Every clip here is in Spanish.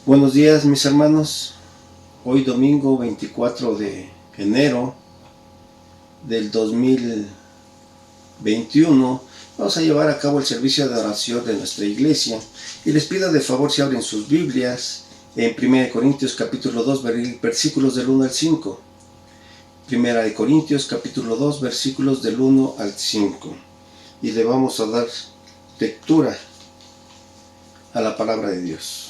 Buenos días, mis hermanos. Hoy domingo 24 de enero del 2021 vamos a llevar a cabo el servicio de oración de nuestra iglesia y les pido de favor si abren sus Biblias en 1 Corintios capítulo 2 versículos del 1 al 5. 1 Corintios capítulo 2 versículos del 1 al 5 y le vamos a dar lectura a la palabra de Dios.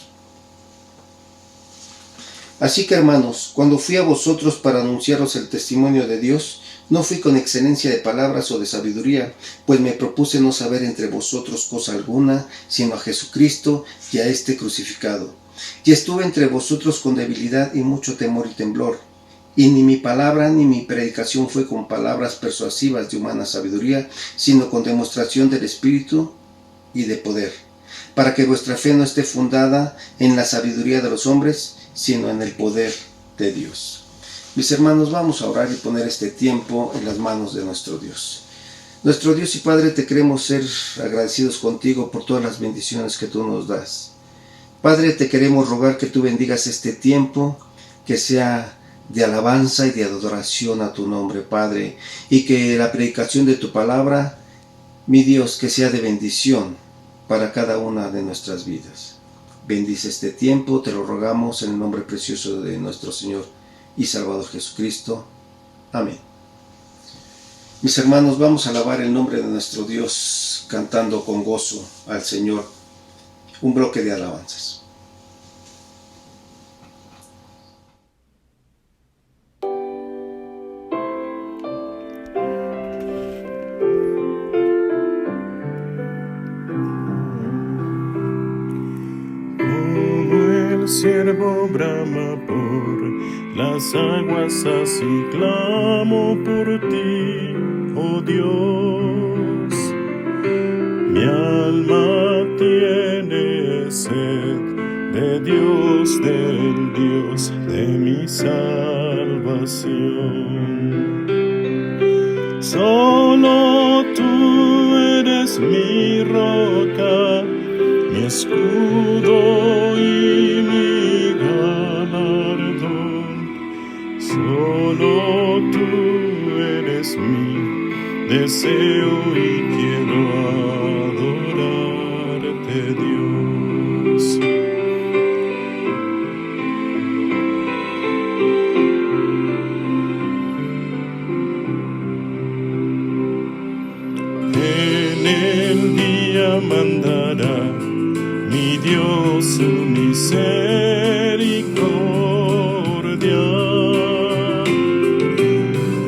Así que, hermanos, cuando fui a vosotros para anunciaros el testimonio de Dios, no fui con excelencia de palabras o de sabiduría, pues me propuse no saber entre vosotros cosa alguna, sino a Jesucristo y a este crucificado. Y estuve entre vosotros con debilidad y mucho temor y temblor. Y ni mi palabra ni mi predicación fue con palabras persuasivas de humana sabiduría, sino con demostración del Espíritu y de poder, para que vuestra fe no esté fundada en la sabiduría de los hombres, sino en el poder de Dios. Mis hermanos, vamos a orar y poner este tiempo en las manos de nuestro Dios. Nuestro Dios y Padre, te queremos ser agradecidos contigo por todas las bendiciones que tú nos das. Padre, te queremos rogar que tú bendigas este tiempo, que sea de alabanza y de adoración a tu nombre, Padre, y que la predicación de tu palabra, mi Dios, que sea de bendición para cada una de nuestras vidas. Bendice este tiempo, te lo rogamos en el nombre precioso de nuestro Señor y Salvador Jesucristo. Amén. Mis hermanos, vamos a alabar el nombre de nuestro Dios cantando con gozo al Señor un bloque de alabanzas. Siervo brama por las aguas, así clamo por ti, oh Dios. Mi alma tiene sed de Dios, del Dios de mi salvación. Solo tú eres mi roca, mi escudo y mi galardón. Solo tú eres mi deseo y quiero adorarte, Dios. En el día mandará mi Dios su misericordia,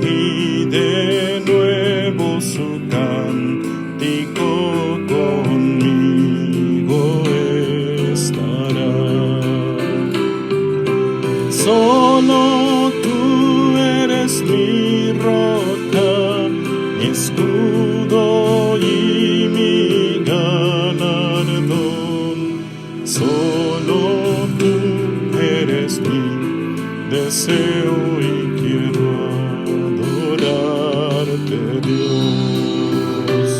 y de nuevo su cántico conmigo estará. Solo tú eres mi roca, mi escudo y mi galardón. Solo tú eres mi deseo y quiero adorarte, Dios.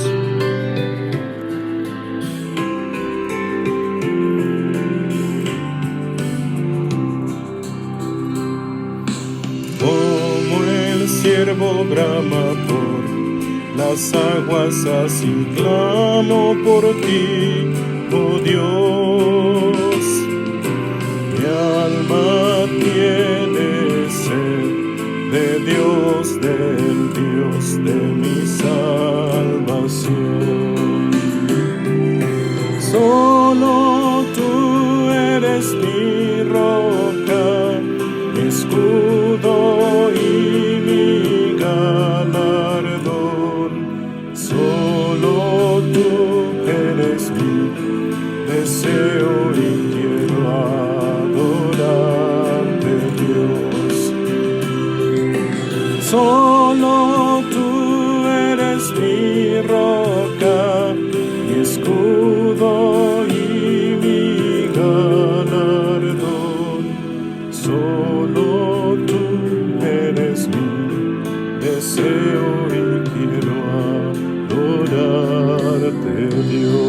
Como el siervo brama por las aguas, así clamo por ti, oh Dios. Mi alma tiene sed de Dios, del Dios de mi salvación. Solo tú eres mi roca, mi escudo y mi galardón. Solo tú eres mi deseo y quiero adorarte, Dios. Solo tú eres mi roca, mi escudo y mi galardón. Solo tú eres mi deseo y quiero adorarte, Dios.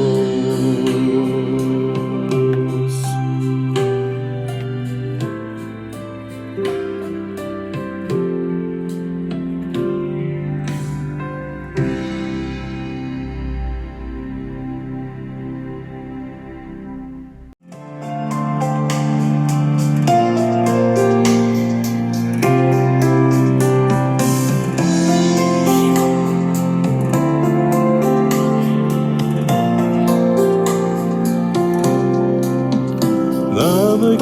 Dad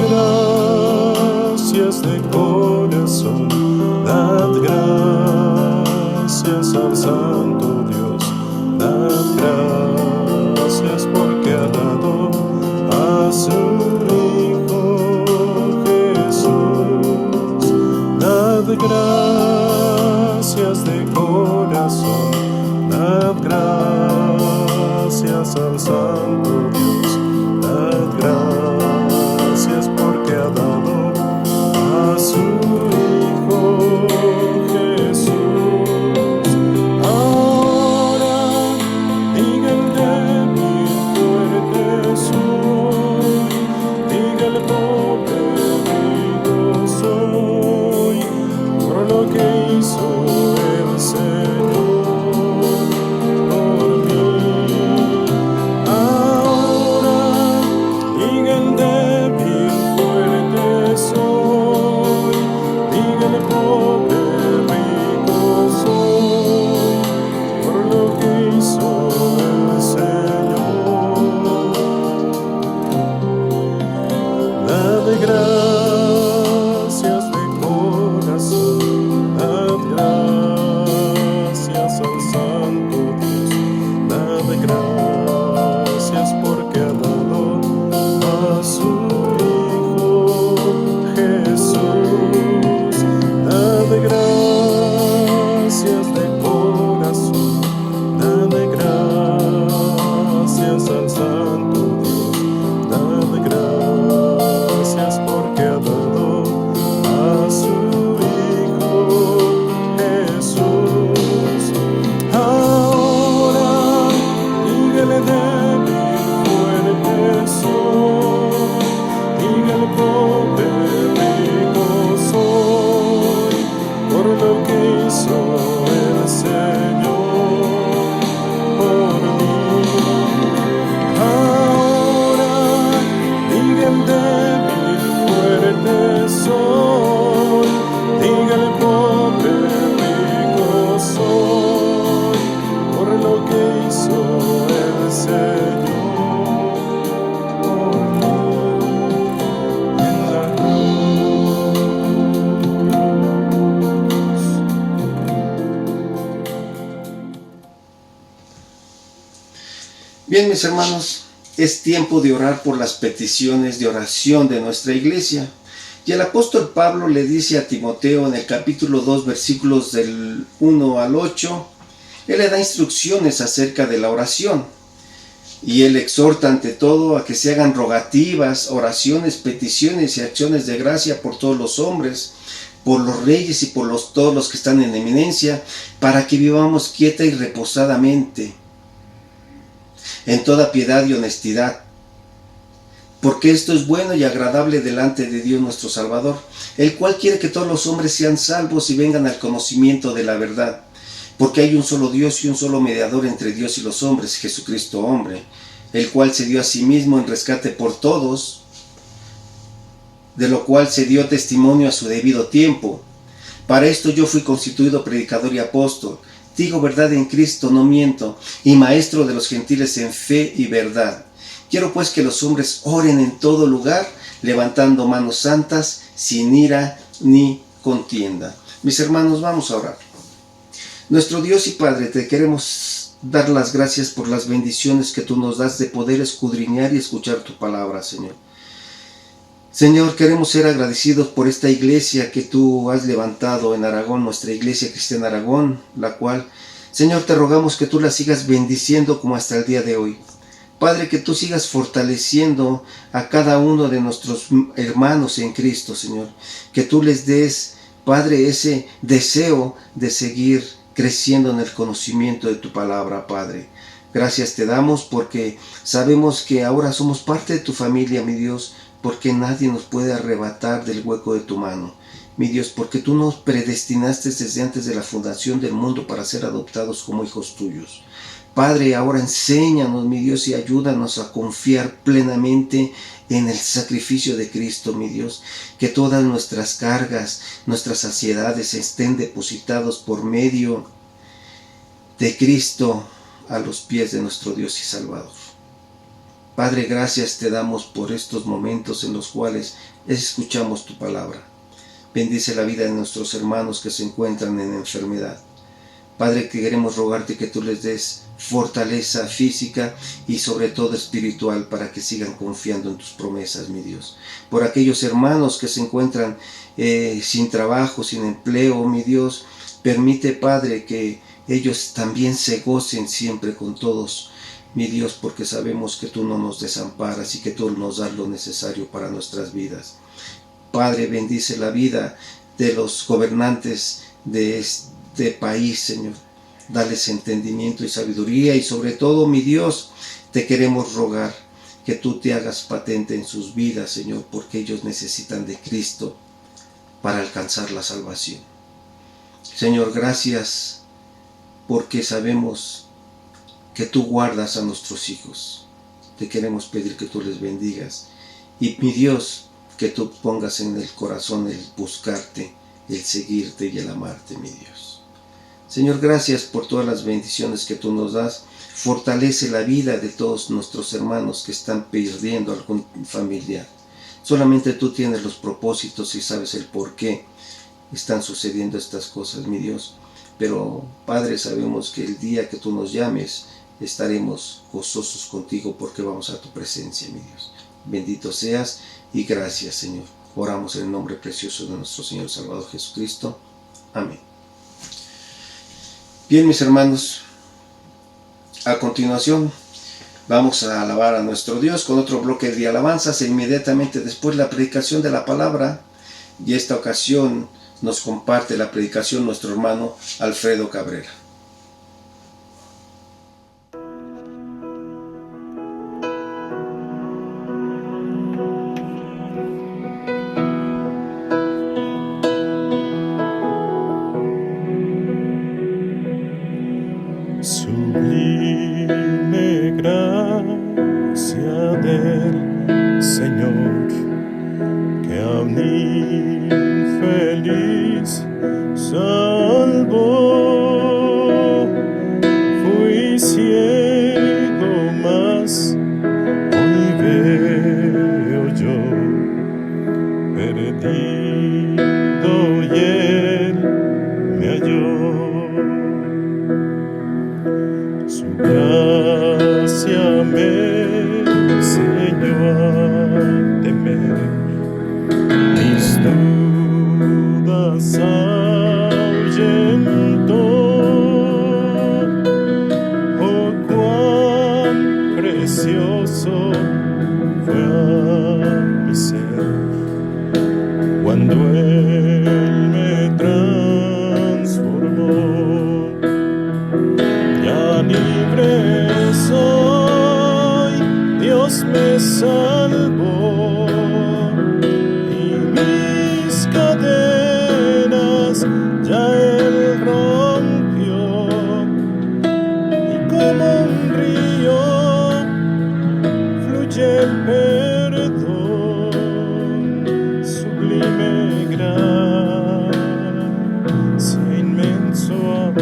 gracias de corazón, dad gracias al Santo Dios, dad gracias porque ha dado a su Hijo Jesús. Dad gracias de corazón, dad gracias al Santo Dios, dad gracias porque ha dado a su Hijo Jesús. Ahora diga el débil fuerte soy, diga el pobre rico soy, por lo que hizo el Señor por mí. Ahora diga el débil fuerte soy, diga el pobre rico soy, por lo que hizo el Señor. Dad gracias de corazón, dad gracias al Santo Dios, dad gracias porque ha dado a su Hijo Jesús. Dad gracias de corazón, dad gracias al Santo Dios, dad gracias porque ha dado a su Hijo Jesús. Ahora dígale débil fuerte soy, diga el pobre rico soy, por lo que hizo el Señor por mí. Ahora diga el débil fuerte soy, diga el pobre rico soy, por lo que hizo el Señor por mí en la cruz. Bien, mis hermanos, es tiempo de orar por las peticiones de oración de nuestra iglesia. Y el apóstol Pablo le dice a Timoteo en el capítulo 2, versículos del 1 al 8, él le da instrucciones acerca de la oración. Y él exhorta ante todo a que se hagan rogativas, oraciones, peticiones y acciones de gracia por todos los hombres, por los reyes y por todos los que están en eminencia, para que vivamos quieta y reposadamente, en toda piedad y honestidad. Porque esto es bueno y agradable delante de Dios nuestro Salvador, el cual quiere que todos los hombres sean salvos y vengan al conocimiento de la verdad. Porque hay un solo Dios y un solo mediador entre Dios y los hombres, Jesucristo hombre, el cual se dio a sí mismo en rescate por todos, de lo cual se dio testimonio a su debido tiempo. Para esto yo fui constituido predicador y apóstol, digo verdad en Cristo, no miento, y maestro de los gentiles en fe y verdad. Quiero pues que los hombres oren en todo lugar, levantando manos santas, sin ira ni contienda. Mis hermanos, vamos a orar. Nuestro Dios y Padre, te queremos dar las gracias por las bendiciones que tú nos das de poder escudriñar y escuchar tu palabra, Señor. Señor, queremos ser agradecidos por esta iglesia que tú has levantado en Aragón, nuestra iglesia cristiana Aragón, la cual, Señor, te rogamos que tú la sigas bendiciendo como hasta el día de hoy. Padre, que tú sigas fortaleciendo a cada uno de nuestros hermanos en Cristo, Señor. Que tú les des, Padre, ese deseo de seguir creciendo en el conocimiento de tu palabra, Padre. Gracias te damos porque sabemos que ahora somos parte de tu familia, mi Dios, porque nadie nos puede arrebatar del hueco de tu mano. Mi Dios, porque tú nos predestinaste desde antes de la fundación del mundo para ser adoptados como hijos tuyos. Padre, ahora enséñanos, mi Dios, y ayúdanos a confiar plenamente en el sacrificio de Cristo, mi Dios. Que todas nuestras cargas, nuestras ansiedades estén depositados por medio de Cristo a los pies de nuestro Dios y Salvador. Padre, gracias te damos por estos momentos en los cuales escuchamos tu palabra. Bendice la vida de nuestros hermanos que se encuentran en enfermedad. Padre, que queremos rogarte que tú les des fortaleza física y sobre todo espiritual para que sigan confiando en tus promesas, mi Dios. Por aquellos hermanos que se encuentran sin trabajo, sin empleo, mi Dios, permite, Padre, que ellos también se gocen siempre con todos, mi Dios, porque sabemos que tú no nos desamparas y que tú nos das lo necesario para nuestras vidas. Padre, bendice la vida de los gobernantes de este país, Señor. Dales entendimiento y sabiduría y sobre todo, mi Dios, te queremos rogar que tú te hagas patente en sus vidas, Señor, porque ellos necesitan de Cristo para alcanzar la salvación. Señor, gracias porque sabemos que tú guardas a nuestros hijos. Te queremos pedir que tú les bendigas y, mi Dios, que tú pongas en el corazón el buscarte, el seguirte y el amarte, mi Dios. Señor, gracias por todas las bendiciones que tú nos das. Fortalece la vida de todos nuestros hermanos que están perdiendo algún familiar. Solamente tú tienes los propósitos y sabes el por qué están sucediendo estas cosas, mi Dios. Pero, Padre, sabemos que el día que tú nos llames, estaremos gozosos contigo porque vamos a tu presencia, mi Dios. Bendito seas y gracias, Señor. Oramos en el nombre precioso de nuestro Señor Salvador Jesucristo. Amén. Bien, mis hermanos, a continuación vamos a alabar a nuestro Dios con otro bloque de alabanzas e inmediatamente después la predicación de la palabra, y esta ocasión nos comparte la predicación nuestro hermano Alfredo Cabrera. Sublime gracia del Señor, que a un infeliz salvó. Fui ciego, mas hoy veo yo, perdido y él me halló. Su gracia me enseñó a temer, mis dudas ahuyentó. Oh, cuán precioso fue a mi ser cuando él me transformó. Libre soy, Dios me salvó y mis cadenas ya él rompió, y como un río fluye el perdón. Sublime gracia, inmenso amor.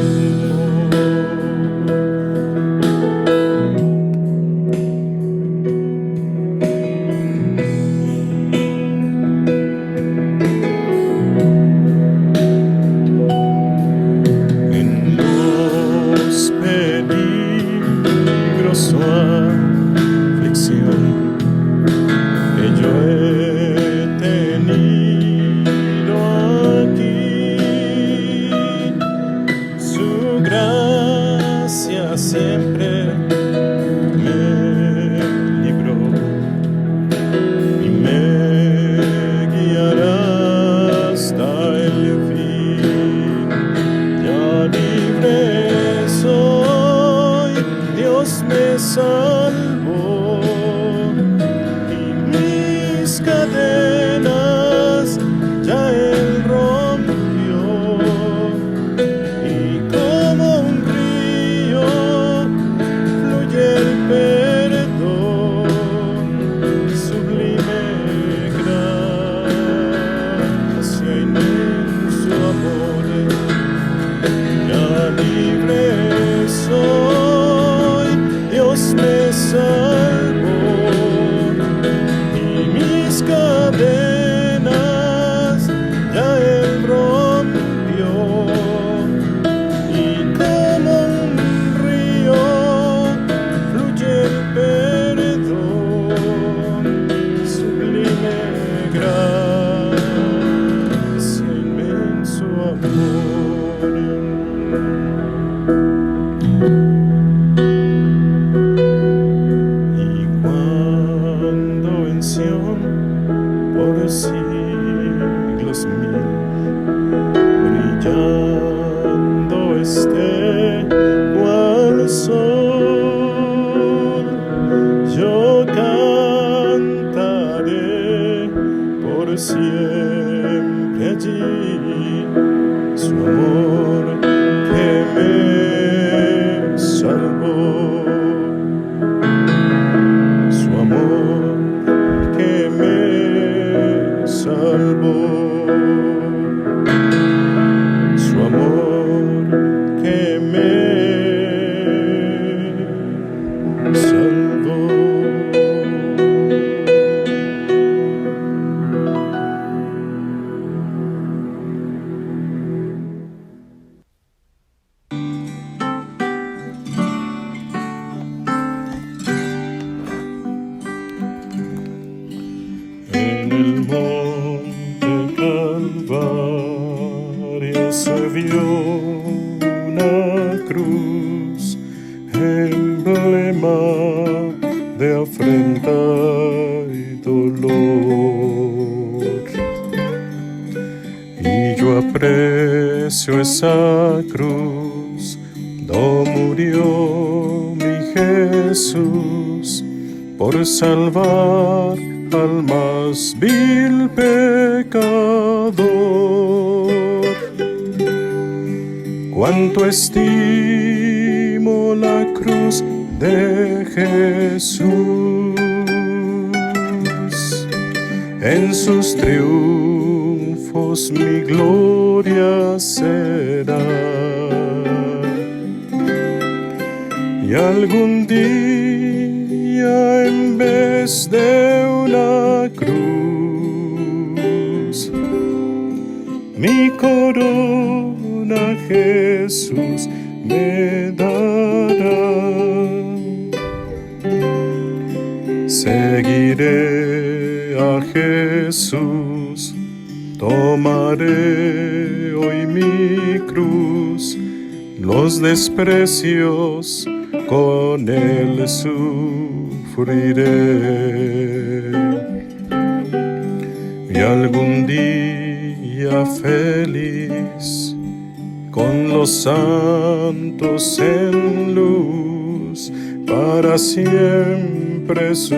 Su aflicción que yo he tenido aquí, su gracia siempre me libró y me guiará hasta el fin. Ya libre soy, Dios me salvó y mis cadenas ya él rompió, y como un río fluye el perdón. Sublime gracia, inmenso amor, ya libre soy, Dios me salvó salvación por siglos mil, brillando esté cual sol. Yo cantaré por siempre allí su amor que me salvó, su amor que me salvó, su amor que me salvó. En el monte Calvario se vio una cruz, emblema de afrenta y dolor. Y yo aprecio esa cruz, do murió mi Jesús por salvar al más vil pecador. Cuánto estimo la cruz de Jesús, en sus triunfos mi gloria será. Y algún día en vez de una cruz, mi corona Jesús me dará. Seguiré a Jesús, tomaré hoy mi cruz, los desprecios con él sufriré. Y algún día feliz, con los santos en luz, para siempre su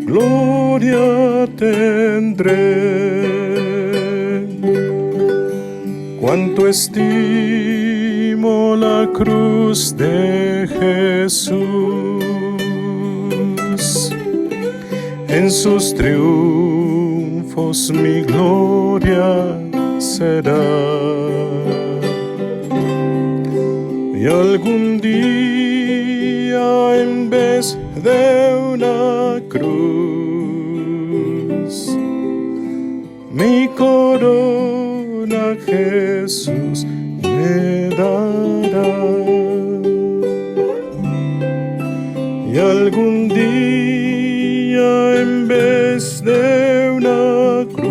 gloria tendré. Cuánto estimo la cruz de Jesús, en sus triunfos mi gloria será. Y algún día en vez de una cruz, mi corona Jesús me dará. Y algún día en vez de una cruz,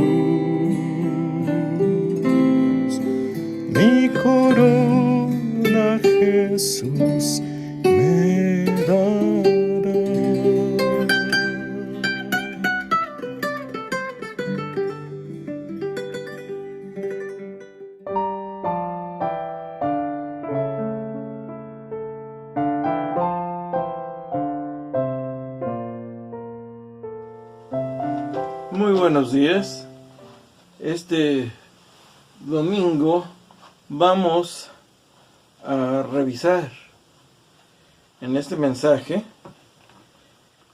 mi corona Jesús me dará. Muy buenos días. Este domingo vamos a revisar en este mensaje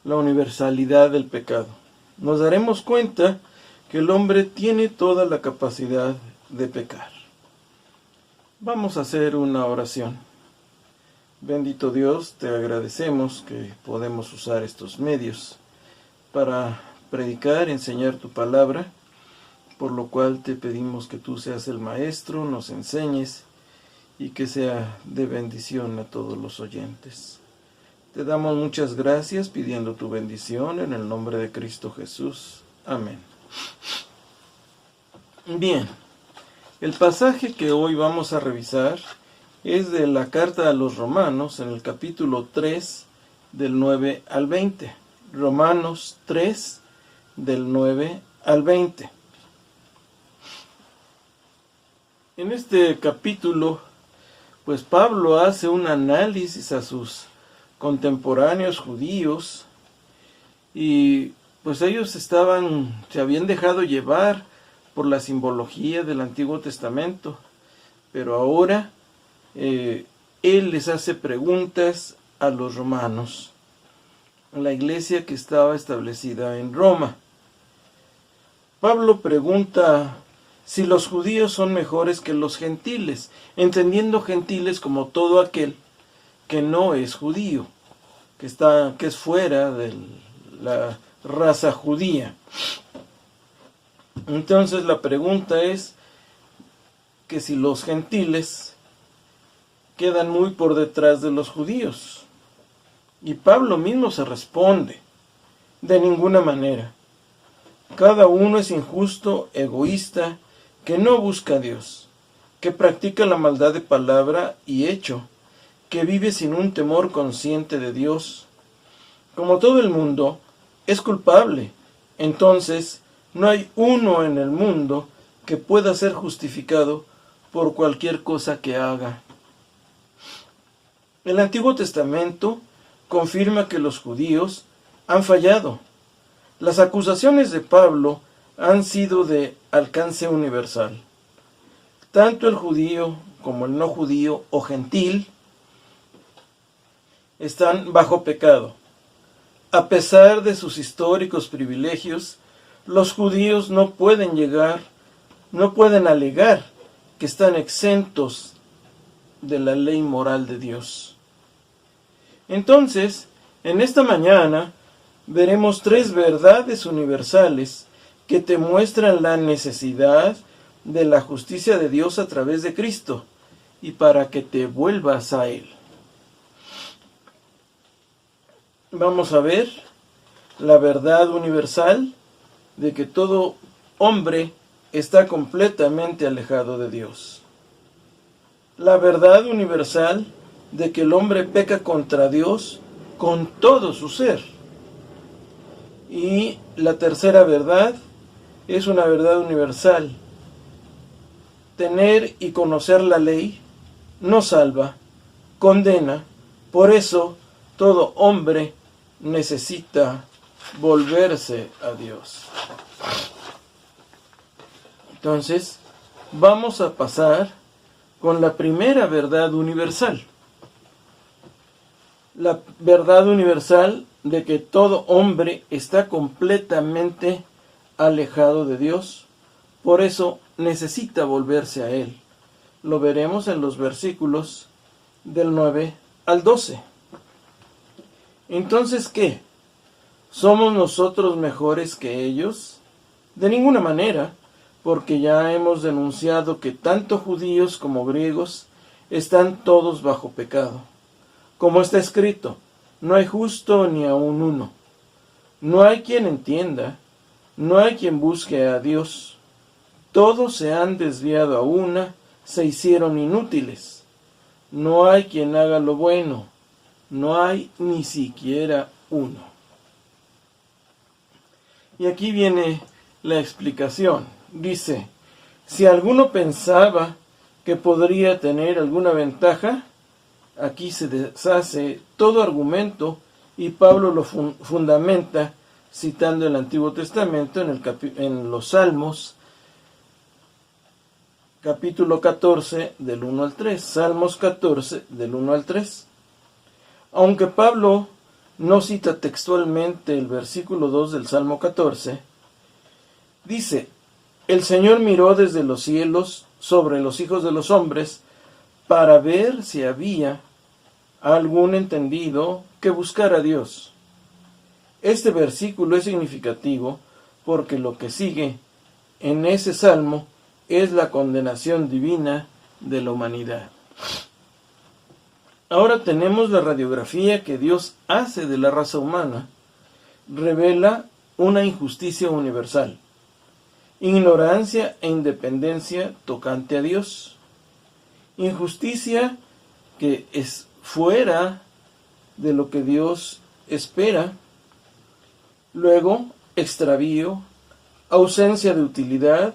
la universalidad del pecado. Nos daremos cuenta que el hombre tiene toda la capacidad de pecar. Vamos a hacer una oración. Bendito Dios, te agradecemos que podemos usar estos medios para predicar, enseñar tu palabra, por lo cual te pedimos que tú seas el maestro, nos enseñes y que sea de bendición a todos los oyentes. Te damos muchas gracias pidiendo tu bendición en el nombre de Cristo Jesús. Amén. Bien, el pasaje que hoy vamos a revisar es de la carta a los Romanos en el capítulo 3 del 9 al 20. Romanos 3, del 9 al 20. En este capítulo, pues Pablo hace un análisis a sus contemporáneos judíos y pues ellos se habían dejado llevar por la simbología del Antiguo Testamento, pero ahora él les hace preguntas a los romanos, la iglesia que estaba establecida en Roma. Pablo pregunta si los judíos son mejores que los gentiles, entendiendo gentiles como todo aquel que no es judío, que es fuera de la raza judía. Entonces la pregunta es que si los gentiles quedan muy por detrás de los judíos. Y Pablo mismo se responde: de ninguna manera. Cada uno es injusto, egoísta, que no busca a Dios, que practica la maldad de palabra y hecho, que vive sin un temor consciente de Dios. Como todo el mundo, es culpable. Entonces, no hay uno en el mundo que pueda ser justificado por cualquier cosa que haga. El Antiguo Testamento confirma que los judíos han fallado. Las acusaciones de Pablo han sido de alcance universal. Tanto el judío como el no judío o gentil están bajo pecado. A pesar de sus históricos privilegios, los judíos no pueden alegar que están exentos de la ley moral de Dios. Entonces, en esta mañana veremos 3 verdades universales que te muestran la necesidad de la justicia de Dios a través de Cristo y para que te vuelvas a Él. Vamos a ver la verdad universal de que todo hombre está completamente alejado de Dios. La verdad universal de que el hombre peca contra Dios con todo su ser. Y la tercera verdad es una verdad universal. Tener y conocer la ley no salva, condena. Por eso todo hombre necesita volverse a Dios. Entonces, vamos a pasar con la primera verdad universal. La verdad universal de que todo hombre está completamente alejado de Dios, por eso necesita volverse a Él. Lo veremos en los versículos del 9 al 12. Entonces, ¿qué? ¿Somos nosotros mejores que ellos? De ninguna manera, porque ya hemos denunciado que tanto judíos como griegos están todos bajo pecado. Como está escrito, no hay justo ni aun uno. No hay quien entienda, no hay quien busque a Dios. Todos se han desviado a una, se hicieron inútiles. No hay quien haga lo bueno, no hay ni siquiera uno. Y aquí viene la explicación. Dice, si alguno pensaba que podría tener alguna ventaja, aquí se deshace todo argumento y Pablo lo fundamenta citando el Antiguo Testamento en los Salmos, capítulo 14 del 1 al 3. Salmos 14 del 1 al 3. Aunque Pablo no cita textualmente el versículo 2 del Salmo 14, dice, el Señor miró desde los cielos sobre los hijos de los hombres para ver si había algún entendido que buscara a Dios. Este versículo es significativo porque lo que sigue en ese salmo es la condenación divina de la humanidad. Ahora tenemos la radiografía que Dios hace de la raza humana. Revela una injusticia universal, ignorancia e independencia tocante a Dios. Injusticia que es fuera de lo que Dios espera. Luego, extravío, ausencia de utilidad,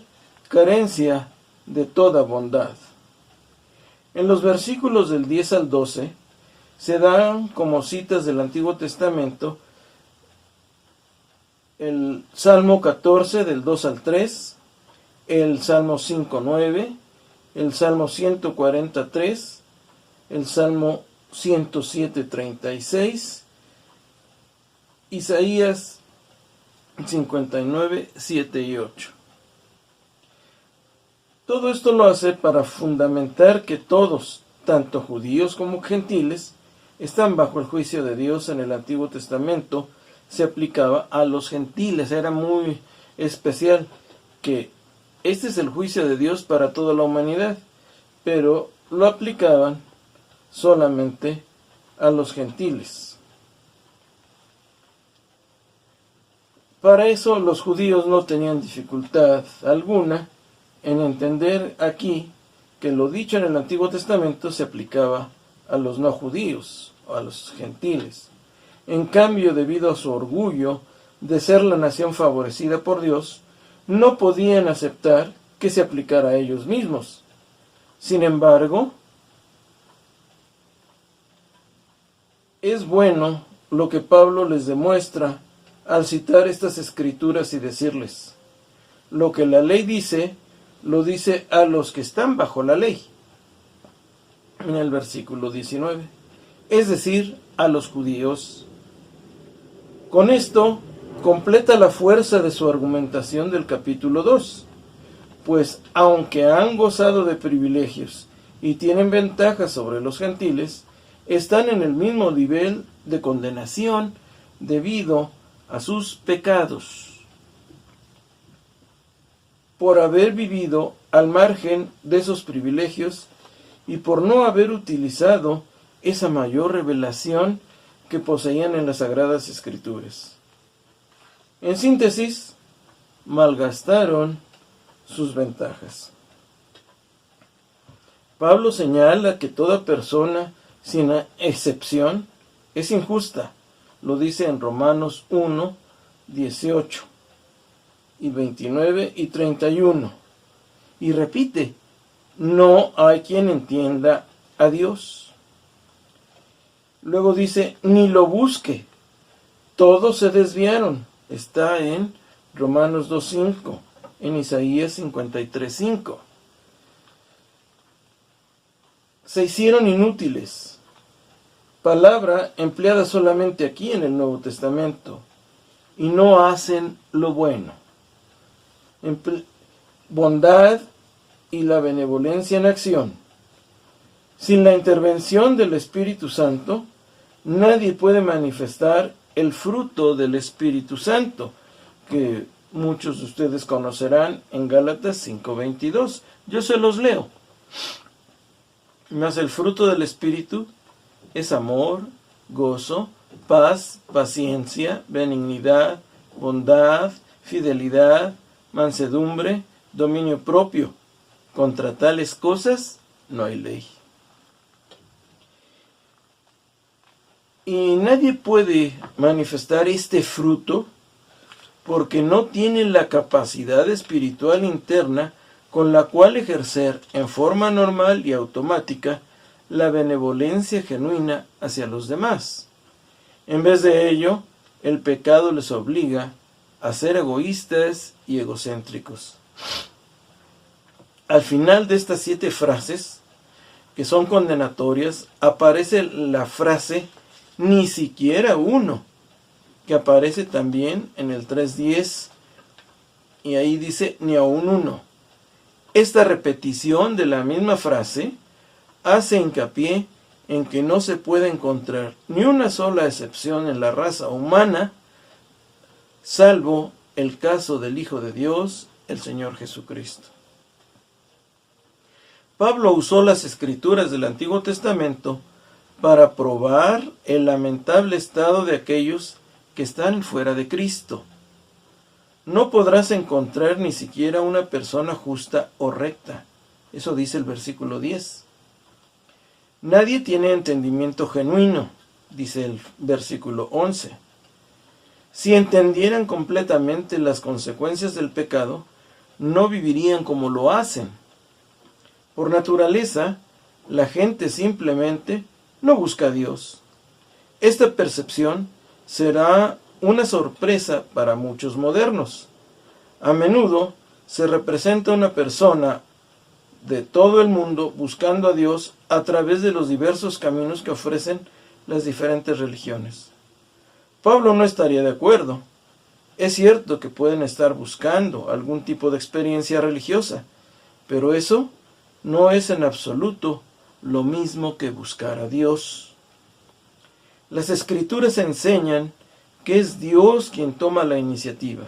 carencia de toda bondad. En los versículos del 10 al 12 se dan como citas del Antiguo Testamento el Salmo 14 del 2 al 3, el Salmo 5:9, el Salmo 143, el Salmo 107:36, Isaías 59, 7 y 8. Todo esto lo hace para fundamentar que todos, tanto judíos como gentiles, están bajo el juicio de Dios. En el Antiguo Testamento se aplicaba a los gentiles. Era muy especial que este es el juicio de Dios para toda la humanidad, pero lo aplicaban solamente a los gentiles. Para eso los judíos no tenían dificultad alguna en entender aquí que lo dicho en el Antiguo Testamento se aplicaba a los no judíos o a los gentiles. En cambio, debido a su orgullo de ser la nación favorecida por Dios, no podían aceptar que se aplicara a ellos mismos. Sin embargo, es bueno lo que Pablo les demuestra al citar estas escrituras y decirles: lo que la ley dice, lo dice a los que están bajo la ley. En el versículo 19. Es decir, a los judíos. Con esto completa la fuerza de su argumentación del capítulo 2. Pues aunque han gozado de privilegios y tienen ventajas sobre los gentiles, están en el mismo nivel de condenación debido a sus pecados, por haber vivido al margen de esos privilegios y por no haber utilizado esa mayor revelación que poseían en las Sagradas Escrituras. En síntesis, malgastaron sus ventajas. Pablo señala que toda persona, sin excepción, es injusta. Lo dice en Romanos 1, 18 y 29 y 31. Y repite: no hay quien entienda a Dios. Luego dice: ni lo busque. Todos se desviaron. Está en Romanos 2:5, en Isaías 53:5. Se hicieron inútiles. Palabra empleada solamente aquí en el Nuevo Testamento. Y no hacen lo bueno. Bondad y la benevolencia en acción. Sin la intervención del Espíritu Santo, nadie puede manifestar el fruto del Espíritu Santo, que muchos de ustedes conocerán en Gálatas 5:22. Yo se los leo. Mas el fruto del Espíritu es amor, gozo, paz, paciencia, benignidad, bondad, fidelidad, mansedumbre, dominio propio. Contra tales cosas no hay ley. Y nadie puede manifestar este fruto porque no tiene la capacidad espiritual interna con la cual ejercer en forma normal y automática la benevolencia genuina hacia los demás. En vez de ello, el pecado les obliga a ser egoístas y egocéntricos. Al final de estas 7 frases, que son condenatorias, aparece la frase ni siquiera uno, que aparece también en el 3:10, y ahí dice ni aun uno. Esta repetición de la misma frase hace hincapié en que no se puede encontrar ni una sola excepción en la raza humana, salvo el caso del Hijo de Dios, el Señor Jesucristo. Pablo usó las escrituras del Antiguo Testamento para probar el lamentable estado de aquellos que están fuera de Cristo. No podrás encontrar ni siquiera una persona justa o recta. Eso dice el versículo 10. Nadie tiene entendimiento genuino, dice el versículo 11. Si entendieran completamente las consecuencias del pecado, no vivirían como lo hacen. Por naturaleza, la gente simplemente no busca a Dios. Esta percepción será una sorpresa para muchos modernos. A menudo se representa una persona de todo el mundo buscando a Dios a través de los diversos caminos que ofrecen las diferentes religiones. Pablo no estaría de acuerdo. Es cierto que pueden estar buscando algún tipo de experiencia religiosa, pero eso no es en absoluto lo mismo que buscar a Dios. Las Escrituras enseñan que es Dios quien toma la iniciativa.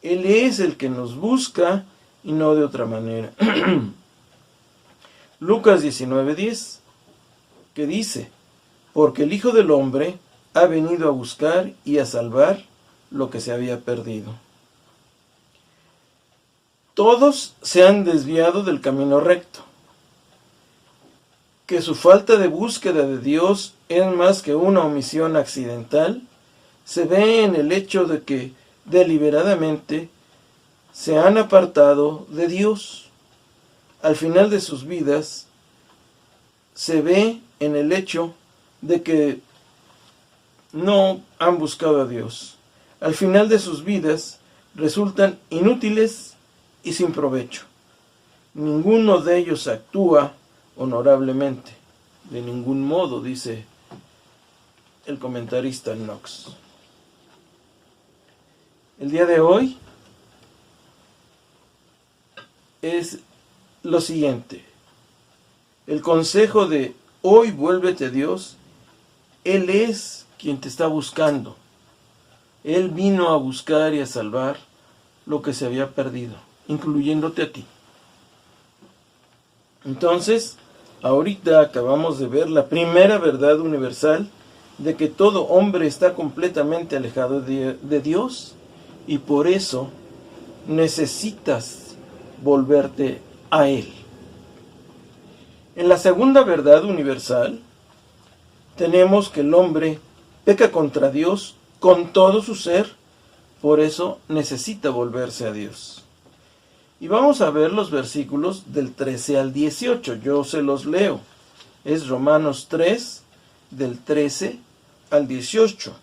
Él es el que nos busca y no de otra manera. Lucas 19:10, que dice: porque el Hijo del Hombre ha venido a buscar y a salvar lo que se había perdido. Todos se han desviado del camino recto. Que su falta de búsqueda de Dios es más que una omisión accidental, se ve en el hecho de que deliberadamente se han apartado de Dios. Al final de sus vidas, se ve en el hecho de que no han buscado a Dios. Al final de sus vidas, resultan inútiles y sin provecho. Ninguno de ellos actúa honorablemente. De ningún modo, dice el comentarista Knox. El día de hoy es lo siguiente. El consejo de hoy vuélvete a Dios. Él es quien te está buscando. Él vino a buscar y a salvar lo que se había perdido, incluyéndote a ti. Entonces, ahorita acabamos de ver la primera verdad universal de que todo hombre está completamente alejado de Dios y por eso necesitas volverte a Él. En la segunda verdad universal tenemos que el hombre peca contra Dios con todo su ser, por eso necesita volverse a Dios. Y vamos a ver los versículos del 13 al 18. Yo se los leo. Es Romanos 3, del 13 al 18.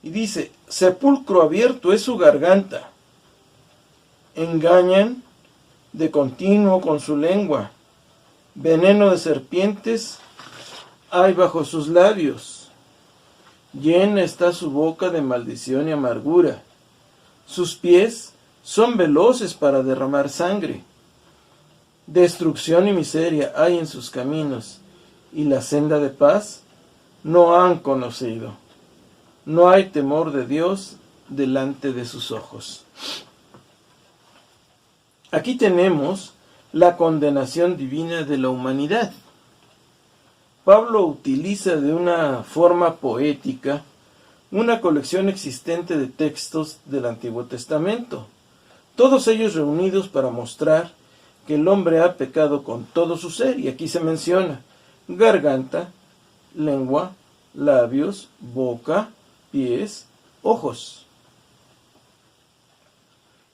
Y dice: sepulcro abierto es su garganta. Engañan de continuo con su lengua. Veneno de serpientes hay bajo sus labios. Llena está su boca de maldición y amargura. Sus pies son veloces para derramar sangre. Destrucción y miseria hay en sus caminos, y la senda de paz no han conocido. No hay temor de Dios delante de sus ojos. Aquí tenemos la condenación divina de la humanidad. Pablo utiliza de una forma poética una colección existente de textos del Antiguo Testamento, todos ellos reunidos para mostrar que el hombre ha pecado con todo su ser, y aquí se menciona garganta, lengua, labios, boca, pies, ojos.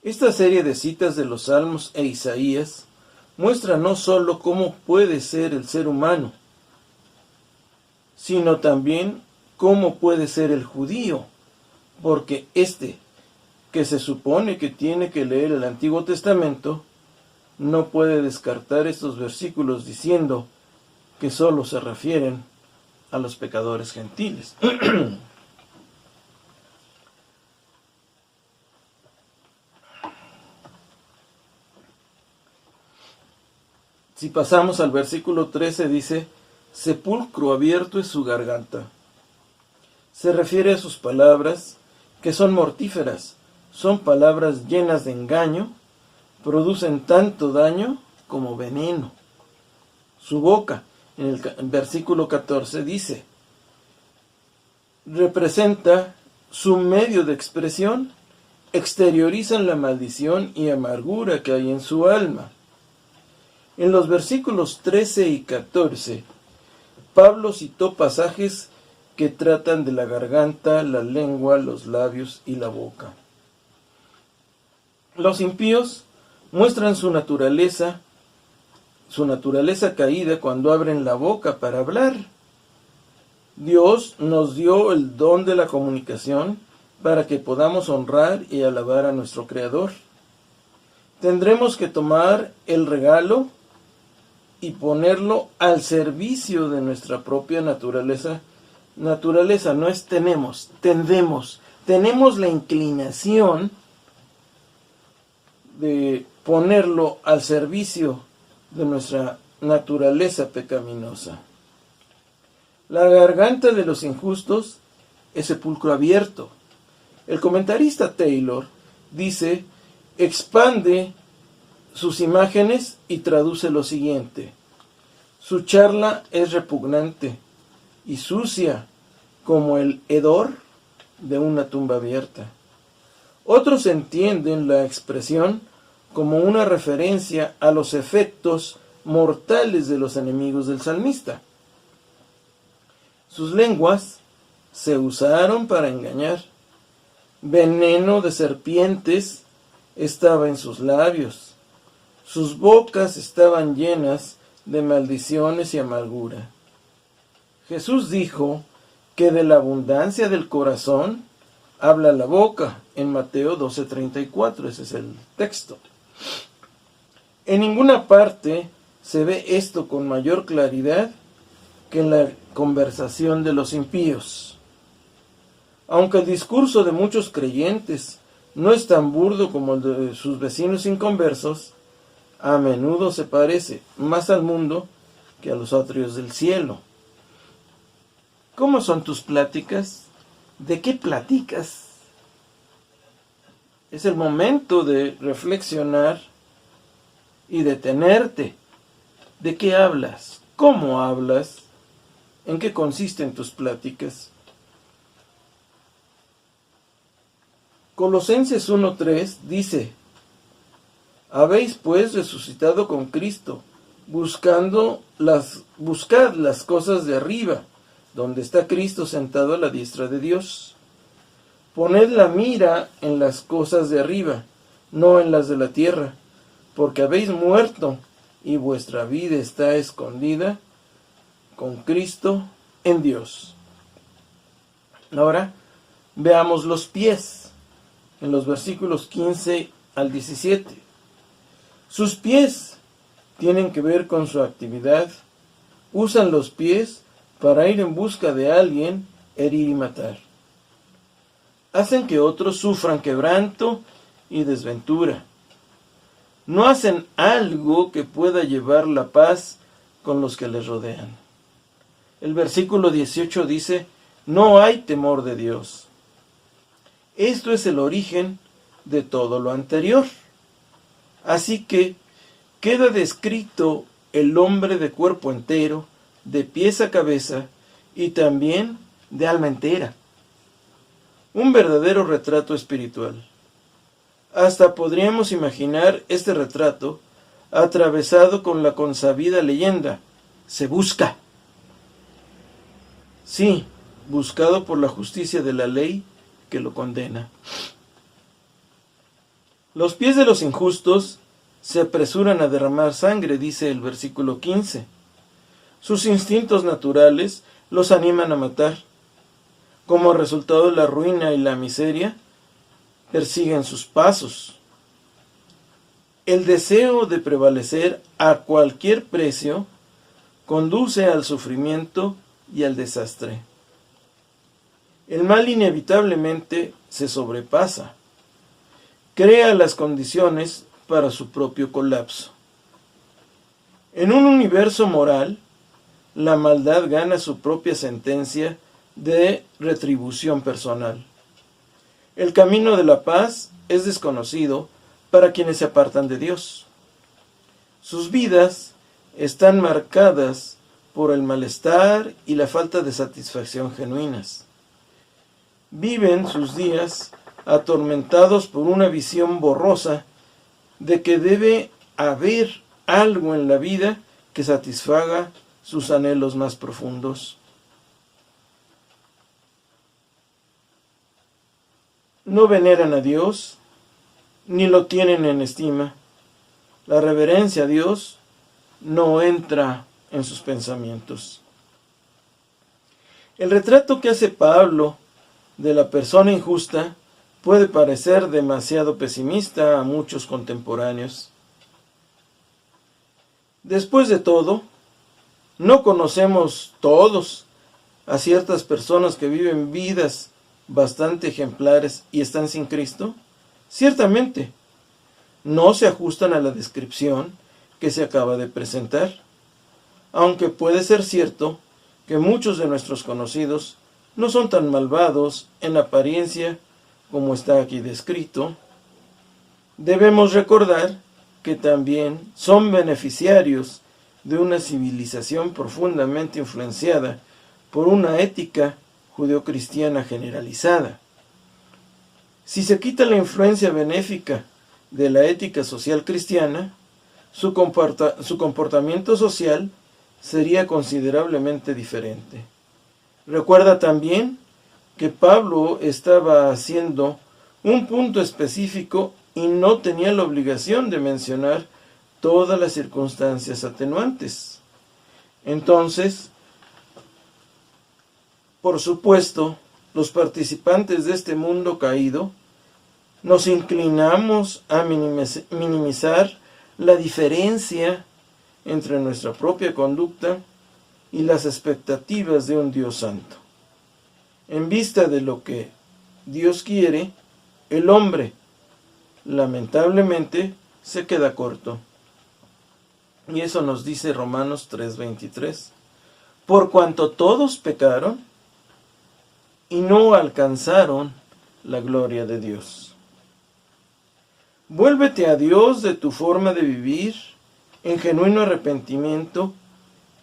Esta serie de citas de los Salmos e Isaías muestra no sólo cómo puede ser el ser humano, sino también cómo puede ser el judío, porque que se supone que tiene que leer el Antiguo Testamento, no puede descartar estos versículos diciendo que solo se refieren a los pecadores gentiles. Si pasamos al versículo 13, dice: sepulcro abierto es su garganta. Se refiere a sus palabras, que son mortíferas, son palabras llenas de engaño, producen tanto daño como veneno. Su boca, en el versículo 14, dice, representa su medio de expresión, exteriorizan la maldición y amargura que hay en su alma. En los versículos 13 y 14, Pablo citó pasajes que tratan de la garganta, la lengua, los labios y la boca. Los impíos muestran su naturaleza caída cuando abren la boca para hablar. Dios nos dio el don de la comunicación para que podamos honrar y alabar a nuestro Creador. Tendremos que tomar el regalo y ponerlo al servicio de nuestra propia naturaleza. Naturaleza no es tenemos la inclinación de ponerlo al servicio de nuestra naturaleza pecaminosa. La garganta de los injustos es sepulcro abierto. El comentarista Taylor dice, expande sus imágenes y traduce lo siguiente: su charla es repugnante y sucia como el hedor de una tumba abierta. Otros entienden la expresión como una referencia a los efectos mortales de los enemigos del salmista. Sus lenguas se usaron para engañar. Veneno de serpientes estaba en sus labios. Sus bocas estaban llenas de maldiciones y amargura. Jesús dijo que de la abundancia del corazón habla la boca, en Mateo 12:34, ese es el texto. En ninguna parte se ve esto con mayor claridad que en la conversación de los impíos. Aunque el discurso de muchos creyentes no es tan burdo como el de sus vecinos inconversos, a menudo se parece más al mundo que a los atrios del cielo. ¿Cómo son tus pláticas? ¿De qué platicas? Es el momento de reflexionar y detenerte. ¿De qué hablas? ¿Cómo hablas? ¿En qué consisten tus pláticas? Colosenses 1:3 dice: habéis pues resucitado con Cristo, buscad las cosas de arriba, donde está Cristo sentado a la diestra de Dios. Poned la mira en las cosas de arriba, no en las de la tierra, porque habéis muerto y vuestra vida está escondida con Cristo en Dios. Ahora veamos los pies, en los versículos 15 al 17. Sus pies tienen que ver con su actividad. Usan los pies para ir en busca de alguien, herir y matar. Hacen que otros sufran quebranto y desventura. No hacen algo que pueda llevar la paz con los que les rodean. El versículo 18 dice: no hay temor de Dios. Esto es el origen de todo lo anterior. Así que queda descrito el hombre de cuerpo entero, de pies a cabeza y también de alma entera. Un verdadero retrato espiritual. Hasta podríamos imaginar este retrato atravesado con la consabida leyenda: se busca. Sí, buscado por la justicia de la ley que lo condena. Los pies de los injustos se apresuran a derramar sangre, dice el versículo 15. Sus instintos naturales los animan a matar. Como resultado, la ruina y la miseria persiguen sus pasos. El deseo de prevalecer a cualquier precio conduce al sufrimiento y al desastre. El mal inevitablemente se sobrepasa. Crea las condiciones para su propio colapso. En un universo moral, la maldad gana su propia sentencia de retribución personal. El camino de la paz es desconocido para quienes se apartan de Dios. Sus vidas están marcadas por el malestar y la falta de satisfacción genuinas. Viven sus días atormentados por una visión borrosa de que debe haber algo en la vida que satisfaga sus anhelos más profundos. no veneran a Dios, ni lo tienen en estima. La reverencia a Dios no entra en sus pensamientos. El retrato que hace Pablo de la persona injusta puede parecer demasiado pesimista a muchos contemporáneos. Después de todo, ¿no conocemos todos a ciertas personas que viven vidas bastante ejemplares y están sin Cristo? Ciertamente, no se ajustan a la descripción que se acaba de presentar, aunque puede ser cierto que muchos de nuestros conocidos no son tan malvados en apariencia como está aquí descrito. Debemos recordar que también son beneficiarios de una civilización profundamente influenciada por una ética judeocristiana generalizada. Si se quita la influencia benéfica de la ética social cristiana, su comportamiento social sería considerablemente diferente. Recuerda también que Pablo estaba haciendo un punto específico y no tenía la obligación de mencionar todas las circunstancias atenuantes. Entonces, por supuesto, los participantes de este mundo caído nos inclinamos a minimizar la diferencia entre nuestra propia conducta y las expectativas de un Dios santo. En vista de lo que Dios quiere, el hombre, lamentablemente, se queda corto. Y eso nos dice Romanos 3:23. Por cuanto todos pecaron y no alcanzaron la gloria de Dios. Vuélvete a Dios de tu forma de vivir en genuino arrepentimiento.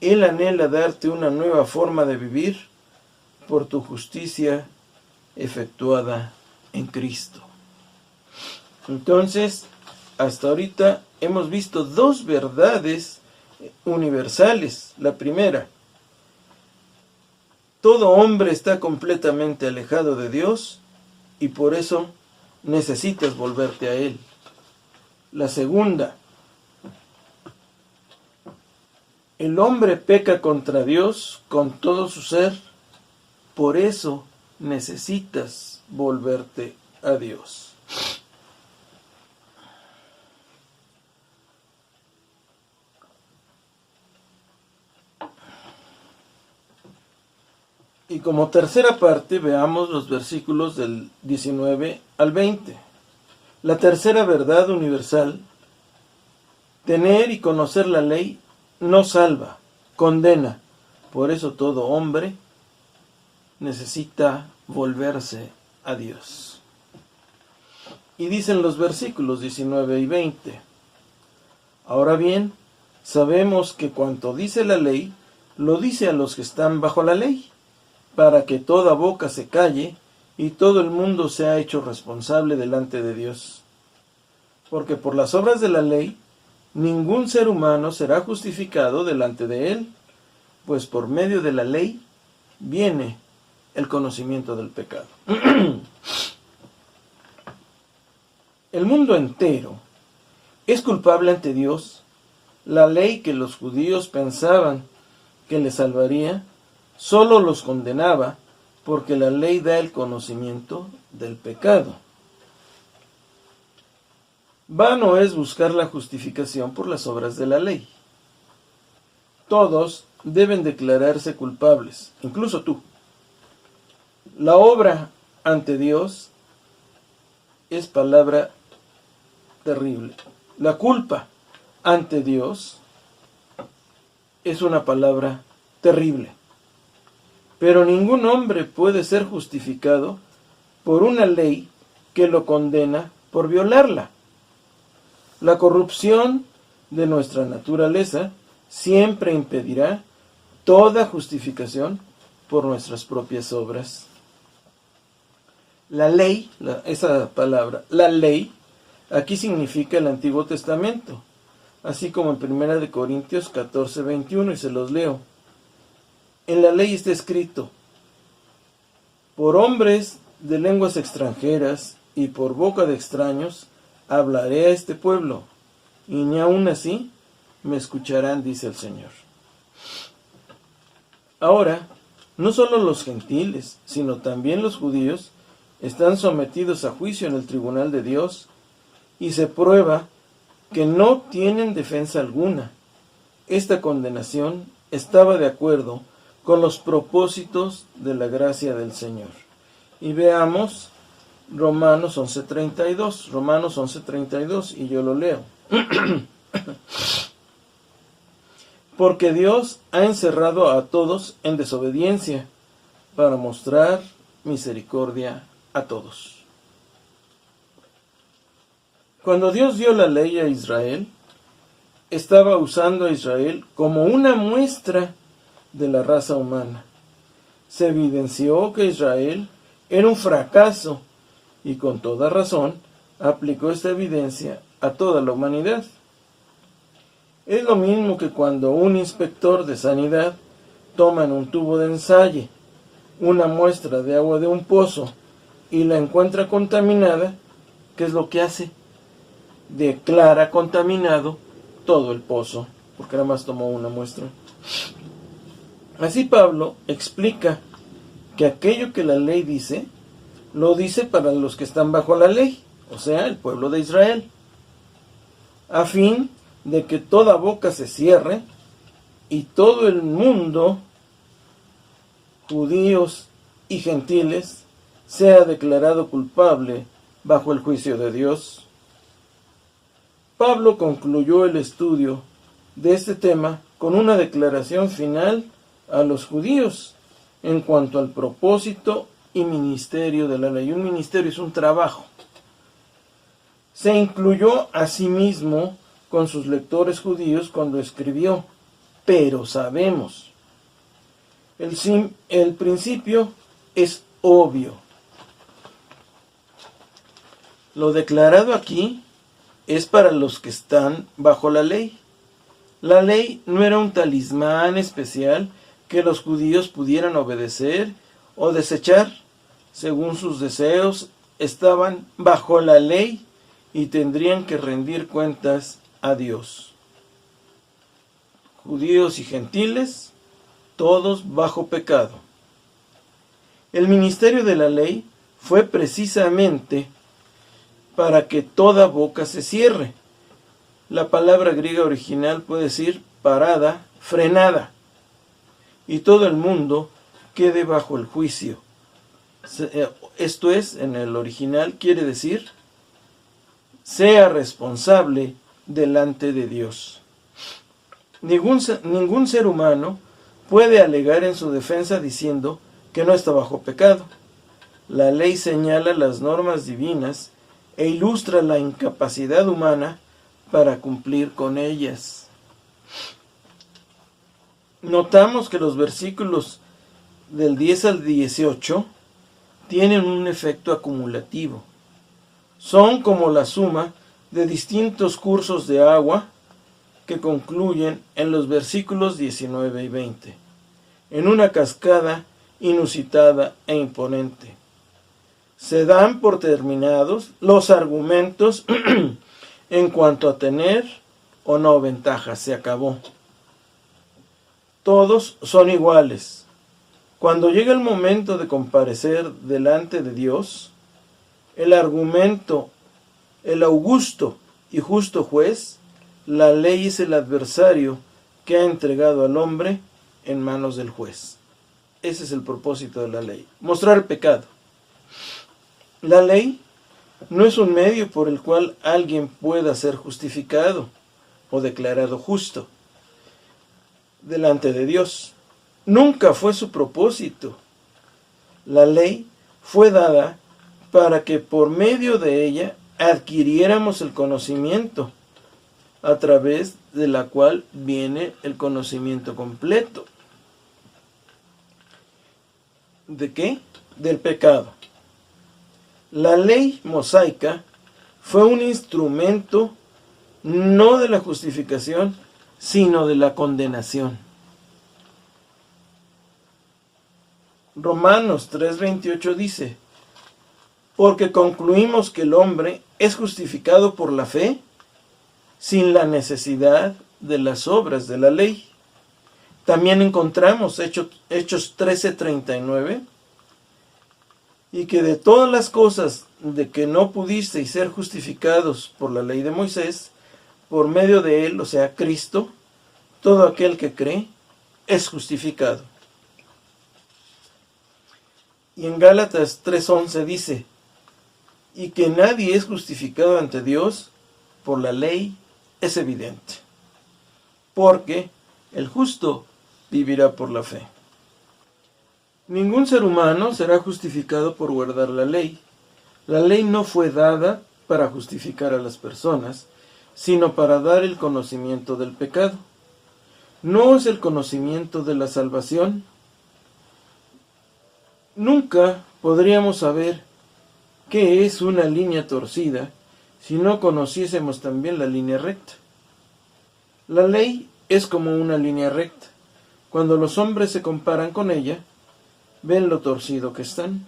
Él anhela darte una nueva forma de vivir por tu justicia efectuada en Cristo. Entonces, hasta ahorita hemos visto dos verdades universales. La primera, todo hombre está completamente alejado de Dios y por eso necesitas volverte a Él. La segunda, el hombre peca contra Dios con todo su ser, por eso necesitas volverte a Dios. Y como tercera parte, veamos los versículos del 19 al 20. La tercera verdad universal, tener y conocer la ley no salva, condena. Por eso todo hombre necesita volverse a Dios. Y dicen los versículos 19 y 20. Ahora bien, sabemos que cuanto dice la ley, lo dice a los que están bajo la ley, para que toda boca se calle y todo el mundo sea hecho responsable delante de Dios. Porque por las obras de la ley, ningún ser humano será justificado delante de él, pues por medio de la ley viene el conocimiento del pecado. El mundo entero es culpable ante Dios. La ley que los judíos pensaban que les salvaría, solo los condenaba, porque la ley da el conocimiento del pecado. Vano es buscar la justificación por las obras de la ley. Todos deben declararse culpables, incluso tú. La obra ante Dios es palabra terrible. La culpa ante Dios es una palabra terrible. Pero ningún hombre puede ser justificado por una ley que lo condena por violarla. La corrupción de nuestra naturaleza siempre impedirá toda justificación por nuestras propias obras. La ley, esa palabra, la ley, aquí significa el Antiguo Testamento, así como en 1 Corintios 14:21, y se los leo. En la ley está escrito: por hombres de lenguas extranjeras y por boca de extraños hablaré a este pueblo, y ni aun así me escucharán, dice el Señor. Ahora, no solo los gentiles, sino también los judíos están sometidos a juicio en el tribunal de Dios, y se prueba que no tienen defensa alguna. Esta condenación estaba de acuerdo con los propósitos de la gracia del Señor. Y veamos Romanos 11:32, y yo lo leo. Porque Dios ha encerrado a todos en desobediencia, para mostrar misericordia a todos. Cuando Dios dio la ley a Israel, estaba usando a Israel como una muestra de la raza humana. Se evidenció que Israel era un fracaso y con toda razón aplicó esta evidencia a toda la humanidad. Es lo mismo que cuando un inspector de sanidad toma en un tubo de ensayo una muestra de agua de un pozo y la encuentra contaminada. ¿Qué es lo que hace? Declara contaminado todo el pozo, porque nada más tomó una muestra. Así Pablo explica que aquello que la ley dice, lo dice para los que están bajo la ley, o sea, el pueblo de Israel, a fin de que toda boca se cierre y todo el mundo, judíos y gentiles, sea declarado culpable bajo el juicio de Dios. Pablo concluyó el estudio de este tema con una declaración final a los judíos en cuanto al propósito y ministerio de la ley. Un ministerio es un trabajo. Se incluyó a sí mismo con sus lectores judíos cuando escribió: pero sabemos. El principio es obvio. Lo declarado aquí es para los que están bajo la ley. La ley no era un talismán especial que los judíos pudieran obedecer o desechar según sus deseos. Estaban bajo la ley y tendrían que rendir cuentas a Dios. Judíos y gentiles, todos bajo pecado. El ministerio de la ley fue precisamente para que toda boca se cierre. La palabra griega original puede decir parada, frenada, y todo el mundo quede bajo el juicio. Esto es, en el original quiere decir, sea responsable delante de Dios. Ningún ser humano puede alegar en su defensa diciendo que no está bajo pecado. La ley señala las normas divinas e ilustra la incapacidad humana para cumplir con ellas. Notamos que los versículos del 10 al 18 tienen un efecto acumulativo. Son como la suma de distintos cursos de agua que concluyen en los versículos 19 y 20, en una cascada inusitada e imponente. Se dan por terminados los argumentos en cuanto a tener o no ventajas. Se acabó. Todos son iguales. Cuando llega el momento de comparecer delante de Dios, el argumento, el augusto y justo juez, la ley es el adversario que ha entregado al hombre en manos del juez. Ese es el propósito de la ley, mostrar el pecado. La ley no es un medio por el cual alguien pueda ser justificado o declarado justo delante de Dios. Nunca fue su propósito. La ley fue dada para que por medio de ella adquiriéramos el conocimiento, a través de la cual viene el conocimiento completo. ¿De qué? Del pecado. La ley mosaica fue un instrumento no de la justificación, sino de la condenación. Romanos 3:28 dice: porque concluimos que el hombre es justificado por la fe sin la necesidad de las obras de la ley. También encontramos Hechos 13:39, y que de todas las cosas de que no pudisteis ser justificados por la ley de Moisés, por medio de él, o sea, Cristo, todo aquel que cree es justificado. Y en Gálatas 3:11 dice, y que nadie es justificado ante Dios por la ley es evidente, porque el justo vivirá por la fe. Ningún ser humano será justificado por guardar la ley. La ley no fue dada para justificar a las personas, sino para dar el conocimiento del pecado. No es el conocimiento de la salvación. Nunca podríamos saber qué es una línea torcida si no conociésemos también la línea recta. La ley es como una línea recta. Cuando los hombres se comparan con ella, ven lo torcido que están.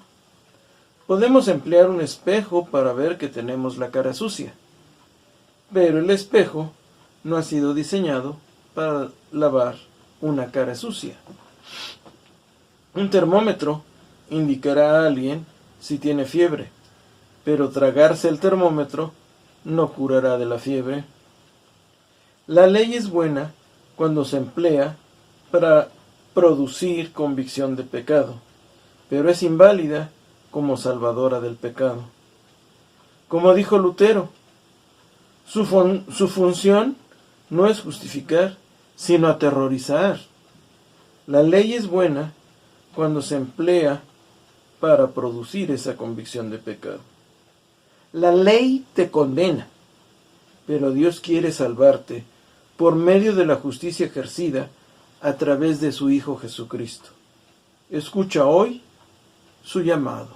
Podemos emplear un espejo para ver que tenemos la cara sucia, pero el espejo no ha sido diseñado para lavar una cara sucia. Un termómetro indicará a alguien si tiene fiebre, pero tragarse el termómetro no curará de la fiebre. La ley es buena cuando se emplea para producir convicción de pecado, pero es inválida como salvadora del pecado. Como dijo Lutero, su función no es justificar, sino aterrorizar. La ley es buena cuando se emplea para producir esa convicción de pecado. La ley te condena, pero Dios quiere salvarte por medio de la justicia ejercida a través de su Hijo Jesucristo. Escucha hoy su llamado.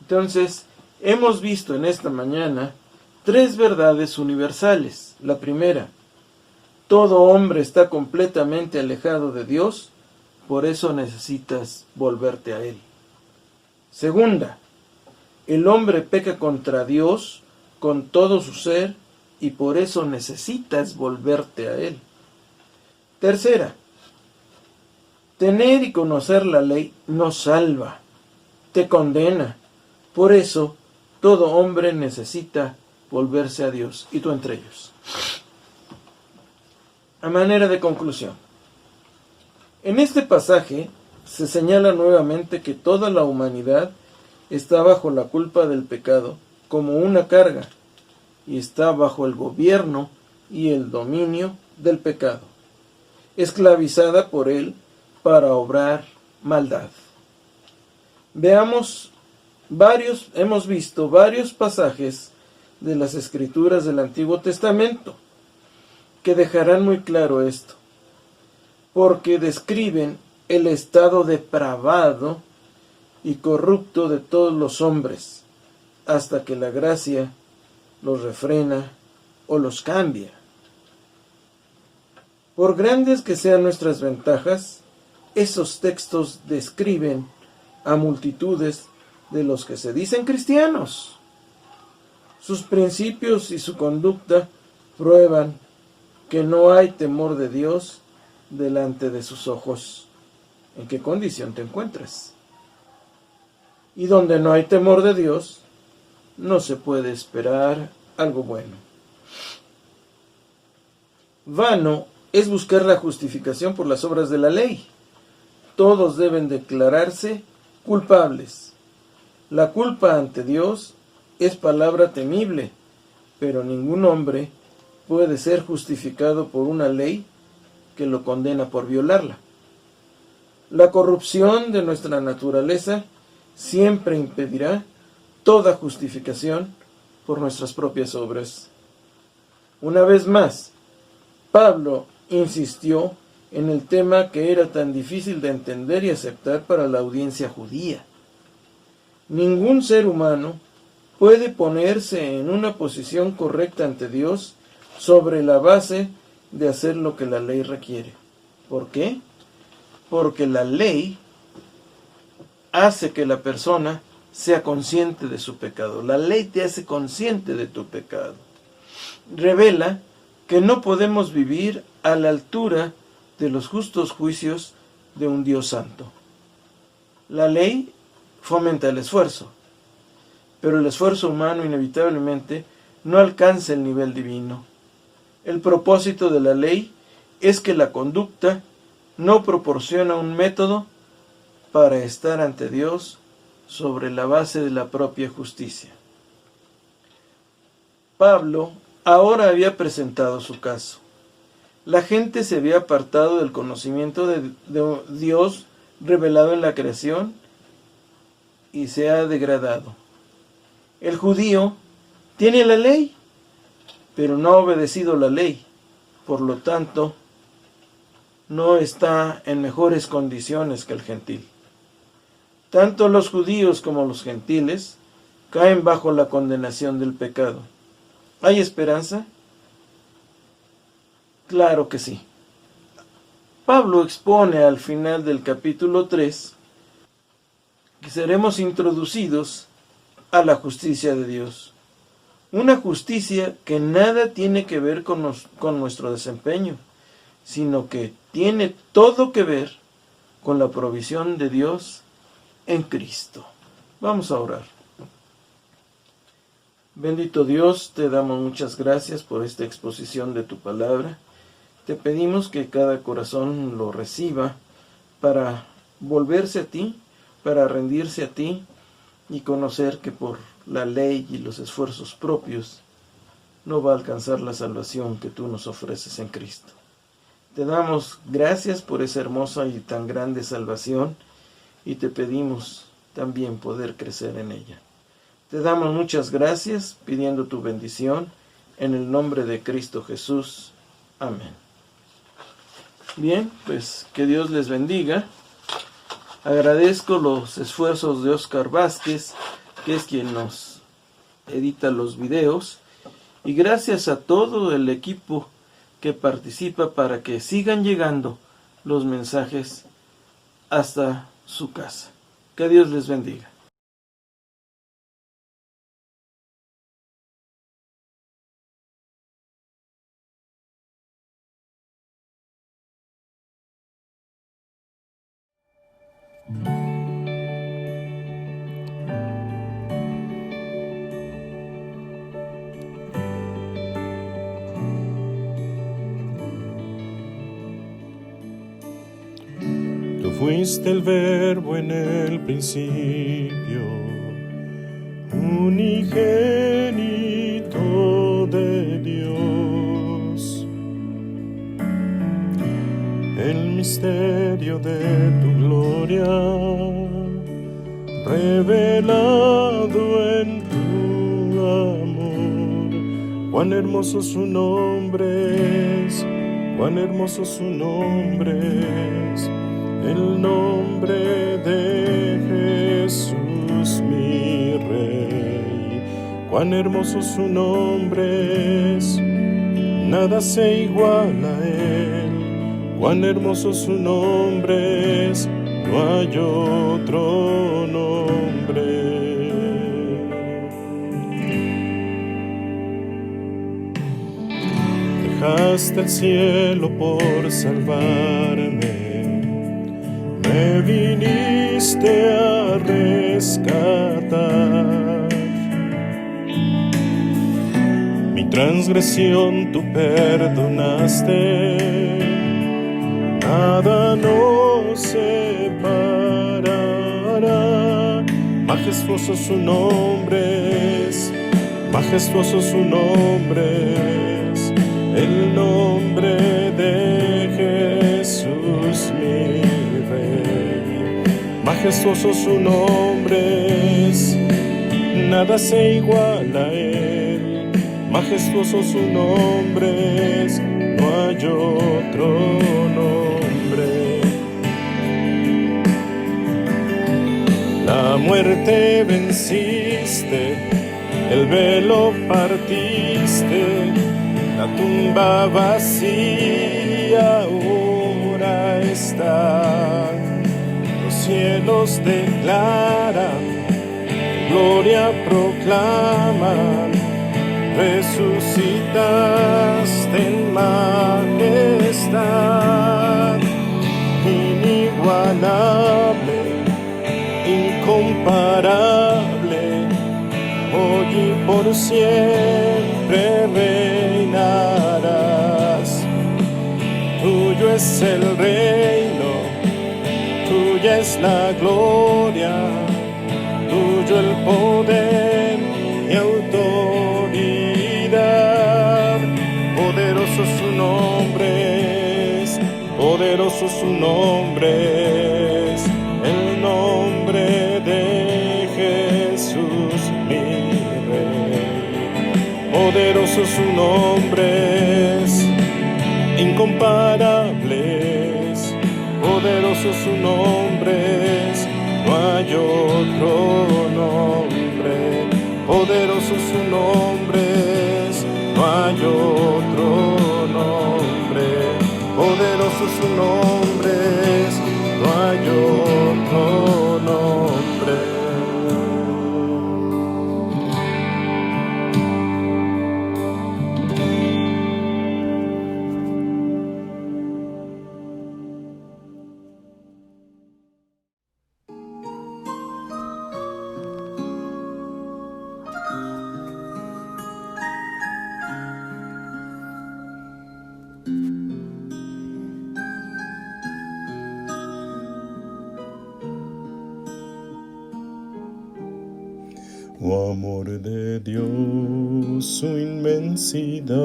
Entonces, hemos visto en esta mañana 3 verdades universales. La primera, todo hombre está completamente alejado de Dios, por eso necesitas volverte a Él. Segunda, el hombre peca contra Dios con todo su ser y por eso necesitas volverte a Él. Tercera, tener y conocer la ley no salva, te condena. Por eso, todo hombre necesita volverse a Dios, y tú entre ellos. A manera de conclusión, en este pasaje se señala nuevamente que toda la humanidad está bajo la culpa del pecado como una carga, y está bajo el gobierno y el dominio del pecado, esclavizada por él para obrar maldad. Hemos visto varios pasajes de las Escrituras del Antiguo Testamento que dejarán muy claro esto, porque describen el estado depravado y corrupto de todos los hombres, hasta que la gracia los refrena o los cambia. Por grandes que sean nuestras ventajas, esos textos describen a multitudes de los que se dicen cristianos. Sus principios y su conducta prueban que no hay temor de Dios delante de sus ojos. ¿En qué condición te encuentras? Y donde no hay temor de Dios, no se puede esperar algo bueno. Vano es buscar la justificación por las obras de la ley. Todos deben declararse culpables. La culpa ante Dios es palabra temible, pero ningún hombre puede ser justificado por una ley que lo condena por violarla. La corrupción de nuestra naturaleza siempre impedirá toda justificación por nuestras propias obras. Una vez más, Pablo insistió en el tema que era tan difícil de entender y aceptar para la audiencia judía. Ningún ser humano puede ponerse en una posición correcta ante Dios sobre la base de hacer lo que la ley requiere. ¿Por qué? Porque la ley hace que la persona sea consciente de su pecado. La ley te hace consciente de tu pecado. Revela que no podemos vivir a la altura de los justos juicios de un Dios santo. La ley fomenta el esfuerzo, pero el esfuerzo humano inevitablemente no alcanza el nivel divino. El propósito de la ley es que la conducta no proporciona un método para estar ante Dios sobre la base de la propia justicia. Pablo ahora había presentado su caso. La gente se había apartado del conocimiento de Dios revelado en la creación y se ha degradado. El judío tiene la ley, pero no ha obedecido la ley. Por lo tanto, no está en mejores condiciones que el gentil. Tanto los judíos como los gentiles caen bajo la condenación del pecado. ¿Hay esperanza? Claro que sí. Pablo expone al final del capítulo 3 que seremos introducidos a la justicia de Dios. Una justicia que nada tiene que ver con nuestro desempeño, sino que tiene todo que ver con la provisión de Dios en Cristo. Vamos a orar. Bendito Dios, te damos muchas gracias por esta exposición de tu palabra. Te pedimos que cada corazón lo reciba para volverse a ti, para rendirse a ti y conocer que por la ley y los esfuerzos propios no va a alcanzar la salvación que tú nos ofreces en Cristo. Te damos gracias por esa hermosa y tan grande salvación y te pedimos también poder crecer en ella. Te damos muchas gracias pidiendo tu bendición en el nombre de Cristo Jesús. Amén. Bien, pues que Dios les bendiga. Agradezco los esfuerzos de Oscar Vázquez, que es quien nos edita los videos, y gracias a todo el equipo que participa para que sigan llegando los mensajes hasta su casa. Que Dios les bendiga. Tú fuiste el verbo en el principio, unigénito de Dios. El misterio de tu gloria, revelado en tu amor. Cuán hermoso su nombre es, cuán hermoso su nombre es, el nombre de Jesús mi Rey. Cuán hermoso su nombre es, nada se iguala a él. Cuán hermoso su nombre es, no hay otro nombre. Dejaste el cielo por salvarme, me viniste a rescatar. Mi transgresión tú perdonaste, nada nos separará. Majestuoso su nombre es, majestuoso su nombre es, el nombre de Jesús mi Rey. Majestuoso su nombre es, nada se iguala a él. Majestuoso su nombre es, no hay otro nombre. La muerte venciste, el velo partiste, la tumba vacía ahora está. Los cielos declaran gloria proclaman, resucitaste en majestad, inigualable, incomparable, hoy y por siempre reinarás. Tuyo es el reino, tuya es la gloria, tuyo el poder y autoridad. Poderoso su nombre es, poderoso su nombre es, el nombre de Jesús mi Rey. Poderoso su nombre es, incomparables, poderoso su nombre es, no hay otro nombre, poderoso su nombre es, no hay otro nombre, poderoso su nombre es, no hay otro nombre. Oh amor de Dios, su inmensidad,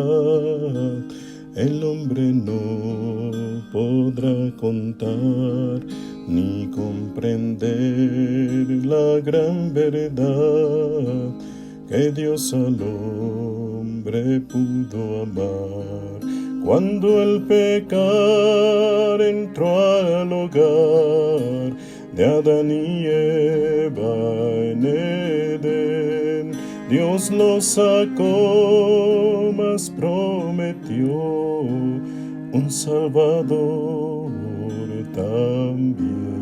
el hombre no podrá contar ni comprender la gran verdad que Dios al hombre pudo amar. Cuando el pecar entró al hogar de Adán y Eva en Edén, Dios los sacó, mas prometió un Salvador también.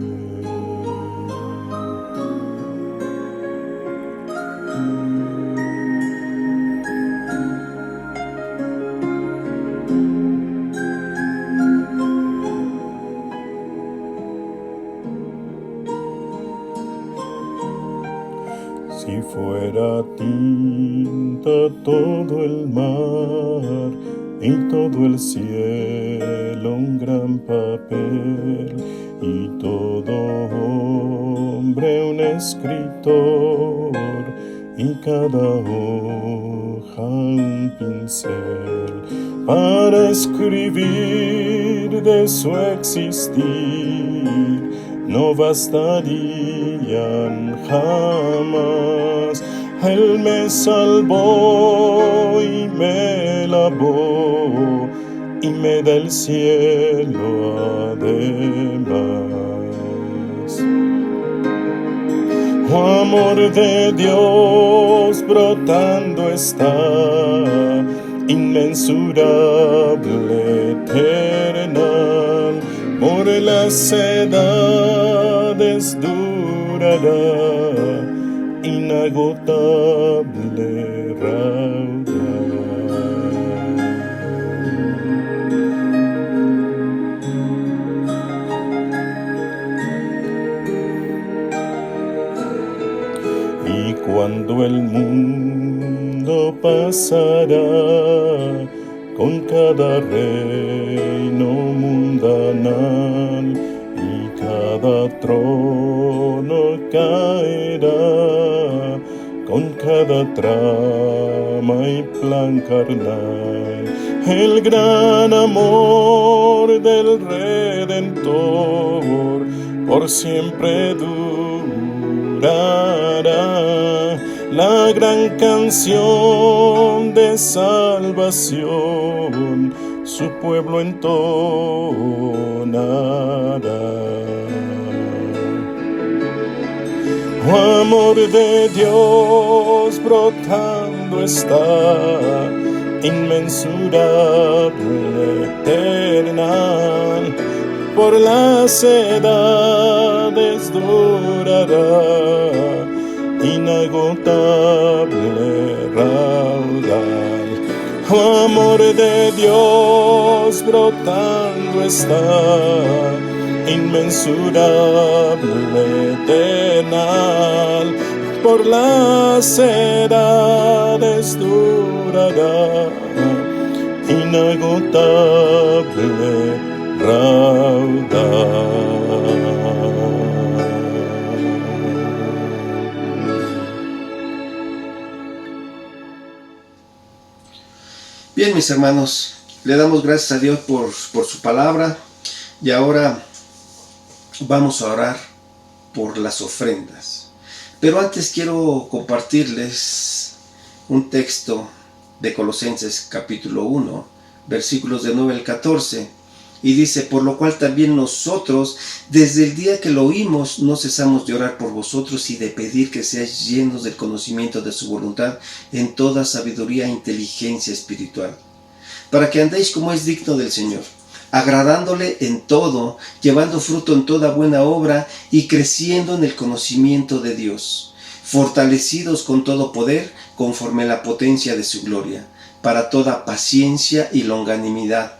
Si fuera tinta todo el mar y todo el cielo un gran papel y todo hombre un escritor y cada hoja un pincel para escribir de su existir, no bastarían jamás. Él me salvó y me lavó y me da el cielo además. Oh amor de Dios brotando está, inmensurable, eternal, por las edades durará, inagotable, raudal. Y cuando el mundo pasará con cada reino mundanal y cada trono caerá con cada trama y plan carnal, el gran amor del Redentor por siempre durará. La gran canción de salvación su pueblo entonará. Oh amor de Dios brotando está, inmensurable, eternal, por las edades durará, inagotable raudal. Oh, amor de Dios brotando está, inmensurable, eternal, por las edades durará, inagotable raudal. Bien, mis hermanos, le damos gracias a Dios por su palabra, y ahora vamos a orar por las ofrendas. Pero antes quiero compartirles un texto de Colosenses capítulo 1, versículos de 9 al 14, y dice: por lo cual también nosotros, desde el día que lo oímos, no cesamos de orar por vosotros y de pedir que seáis llenos del conocimiento de su voluntad en toda sabiduría e inteligencia espiritual, para que andéis como es digno del Señor, agradándole en todo, llevando fruto en toda buena obra y creciendo en el conocimiento de Dios, fortalecidos con todo poder conforme a la potencia de su gloria, para toda paciencia y longanimidad,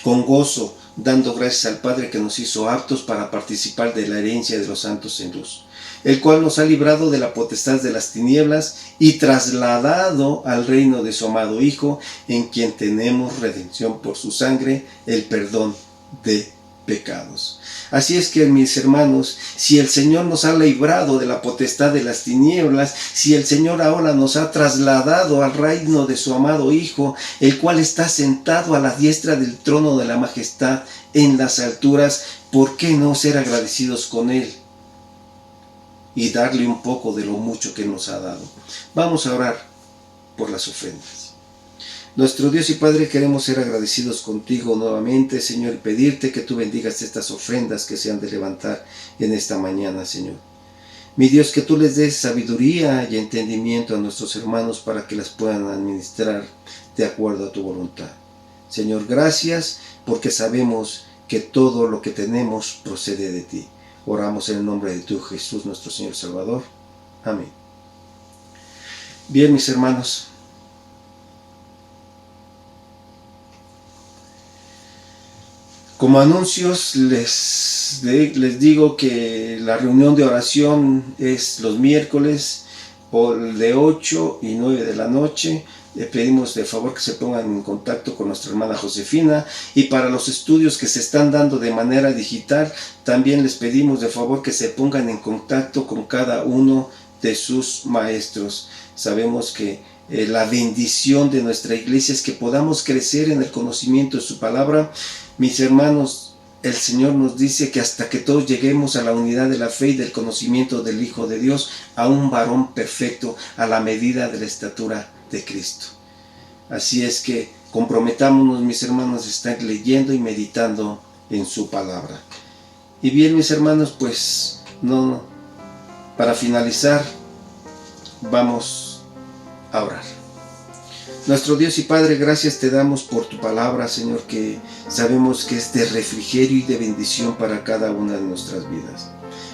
con gozo, dando gracias al Padre que nos hizo aptos para participar de la herencia de los santos en luz, el cual nos ha librado de la potestad de las tinieblas y trasladado al reino de su amado Hijo, en quien tenemos redención por su sangre, el perdón de pecados. Así es que, mis hermanos, si el Señor nos ha librado de la potestad de las tinieblas, si el Señor ahora nos ha trasladado al reino de su amado Hijo, el cual está sentado a la diestra del trono de la majestad en las alturas, ¿por qué no ser agradecidos con Él y darle un poco de lo mucho que nos ha dado? Vamos a orar por las ofrendas. Nuestro Dios y Padre, queremos ser agradecidos contigo nuevamente, Señor, y pedirte que tú bendigas estas ofrendas que se han de levantar en esta mañana, Señor. Mi Dios, que tú les des sabiduría y entendimiento a nuestros hermanos para que las puedan administrar de acuerdo a tu voluntad. Señor, gracias, porque sabemos que todo lo que tenemos procede de ti. Oramos en el nombre de tu Jesús, nuestro Señor Salvador. Amén. Bien, mis hermanos, como anuncios les digo que la reunión de oración es los miércoles de 8 y 9 de la noche. Le pedimos de favor que se pongan en contacto con nuestra hermana Josefina, y para los estudios que se están dando de manera digital, también les pedimos de favor que se pongan en contacto con cada uno de sus maestros. Sabemos que la bendición de nuestra iglesia es que podamos crecer en el conocimiento de su palabra. Mis hermanos, el Señor nos dice que hasta que todos lleguemos a la unidad de la fe y del conocimiento del Hijo de Dios, a un varón perfecto, a la medida de la estatura de Cristo. Así es que comprometámonos, mis hermanos, a estar leyendo y meditando en su palabra. Y bien, mis hermanos, pues para finalizar, vamos a orar. Nuestro Dios y Padre, gracias te damos por tu palabra, Señor, que sabemos que es de refrigerio y de bendición para cada una de nuestras vidas.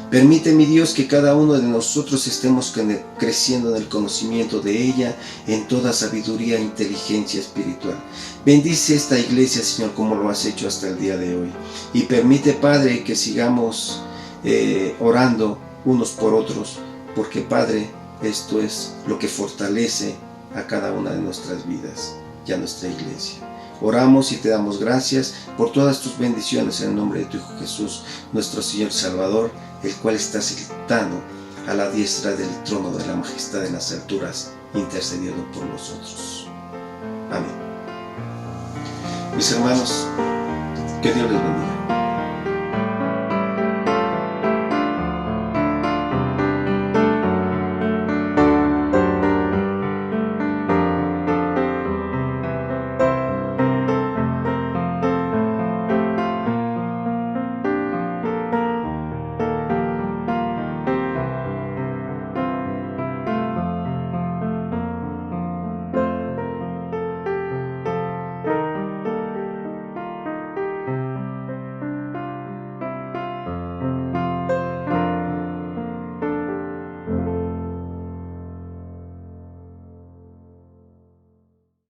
Permite, mi Dios, que cada uno de nosotros estemos creciendo en el conocimiento de ella, en toda sabiduría e inteligencia espiritual. Bendice esta iglesia, Señor, como lo has hecho hasta el día de hoy. Y permite, Padre, que sigamos orando unos por otros, porque, Padre, esto es lo que fortalece a cada una de nuestras vidas y a nuestra iglesia. Oramos y te damos gracias por todas tus bendiciones en el nombre de tu Hijo Jesús, nuestro Señor Salvador, el cual está sentado a la diestra del trono de la majestad en las alturas, intercediendo por nosotros. Amén. Mis hermanos, que Dios les bendiga.